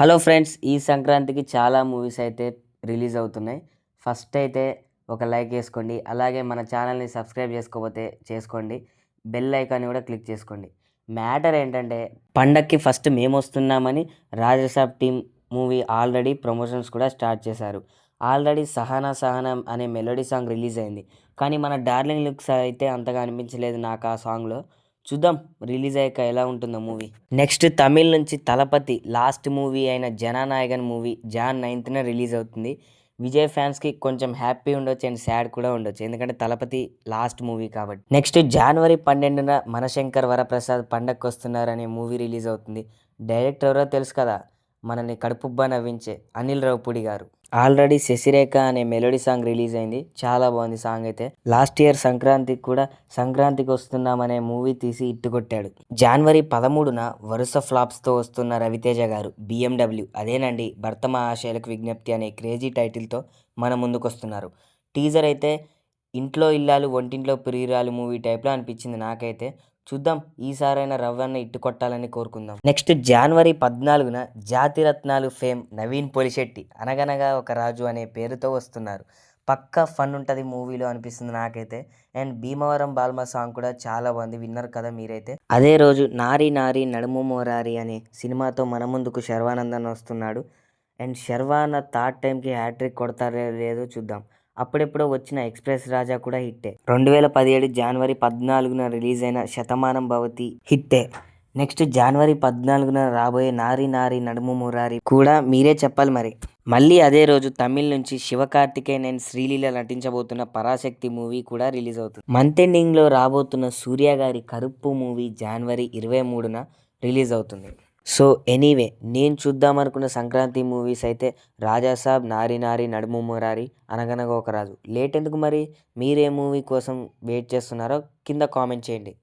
Hello friends, ఈ సంక్రాంతికి చాలా మూవీస్ అయితే రిలీజ్ అవుతున్నాయి. ఫస్ట్ అయితే ఒక లైక్ వేసుకోండి. అలాగే మన ఛానల్ని సబ్స్క్రైబ్ చేసుకోకపోతే చేసుకోండి. బెల్ ఐకాన్ని కూడా క్లిక్ చేసుకోండి. మ్యాటర్ ఏంటంటే, పండక్కి ఫస్ట్ మేము వస్తున్నామని Rajasaab team movie already promotions కూడా స్టార్ట్ చేశారు. ఆల్రెడీ సహనా సహనం అనే మెలోడీ సాంగ్ రిలీజ్ అయింది. కానీ మన డార్లింగ్ లుక్స్ అయితే అంతగా అనిపించలేదు నాకు ఆ సాంగ్లో. చూద్దాం రిలీజ్ అయ్యాక ఎలా ఉంటుందో మూవీ. నెక్స్ట్ తమిళ్ నుంచి తలపతి లాస్ట్ మూవీ అయిన Jana Nayagan movie John 9th release అవుతుంది. విజయ్ ఫ్యాన్స్కి కొంచెం హ్యాపీ ఉండొచ్చు అండ్ సాడ్ కూడా ఉండొచ్చు, ఎందుకంటే తలపతి లాస్ట్ మూవీ కాబట్టి. నెక్స్ట్ జనవరి 12న మనశంకర్ వరప్రసాద్ పండగకి వస్తున్నారు అనే మూవీ రిలీజ్ అవుతుంది. డైరెక్టర్ ఎవరో తెలుసు కదా, మనల్ని కడుపుబ్బా నవ్వించే అనిల్ రావిపూడి గారు. ఆల్రెడీ శశిరేఖ అనే మెలోడీ సాంగ్ రిలీజ్ అయింది. చాలా బాగుంది సాంగ్ అయితే. లాస్ట్ ఇయర్ సంక్రాంతికి కూడా సంక్రాంతికి వస్తున్నామనే మూవీ తీసి ఇట్టుకొట్టాడు. జనవరి 13న వరుస ఫ్లాప్స్తో వస్తున్న రవితేజ గారు BMW అదేనండి భర్త మహాశయులకు విజ్ఞప్తి అనే క్రేజీ టైటిల్తో మన ముందుకు వస్తున్నారు. టీజర్ అయితే ఇంట్లో ఇల్లాలు వంటింట్లో ప్రియురాలు మూవీ టైప్లో అనిపించింది నాకైతే. చూద్దాం, ఈసారైనా రవ్వన్న ఇట్టు కొట్టాలని కోరుకుందాం. నెక్స్ట్ జనవరి 14న జాతిరత్నాలు ఫేమ్ నవీన్ పొలిశెట్టి అనగనగా ఒక రాజు అనే పేరుతో వస్తున్నారు. పక్కా ఫన్ ఉంటుంది మూవీలో అనిపిస్తుంది నాకైతే. అండ్ భీమవరం బాల్మ సాంగ్ కూడా చాలా బాగుంది, విన్నారు కదా మీరైతే. అదే రోజు నారి నారి నడుము మోరారి అనే సినిమాతో మన ముందుకు శర్వానందన్ వస్తున్నాడు. అండ్ శర్వాన థర్డ్ టైంకి హ్యాట్రిక్ కొడతారో లేదో చూద్దాం. అప్పుడెప్పుడో వచ్చిన ఎక్స్ప్రెస్ రాజా కూడా హిట్టే. 2017 జనవరి 14న రిలీజ్ అయిన శతమానం భవతి హిట్టే. నెక్స్ట్ జనవరి 14న రాబోయే నారి నారి నడుము మురారి కూడా మీరే చెప్పాలి మరి. మళ్ళీ అదే రోజు తమిళ్ నుంచి శివకార్తికేయన్ అండ్ శ్రీలీల నటించబోతున్న పరాశక్తి మూవీ కూడా రిలీజ్ అవుతుంది. మంత్ ఎండింగ్లో రాబోతున్న సూర్య గారి కరుప్పు మూవీ జనవరి 23న రిలీజ్ అవుతుంది. సో ఎనీవే, నేను చూద్దామనుకున్న సంక్రాంతి మూవీస్ అయితే రాజాసాబ్, నారి నారి నడుము మురారి, అనగనగా ఒక రాజు. లేట్ ఎందుకు మరి? మీరే మూవీ కోసం వెయిట్ చేస్తున్నారో కింద కామెంట్ చేయండి.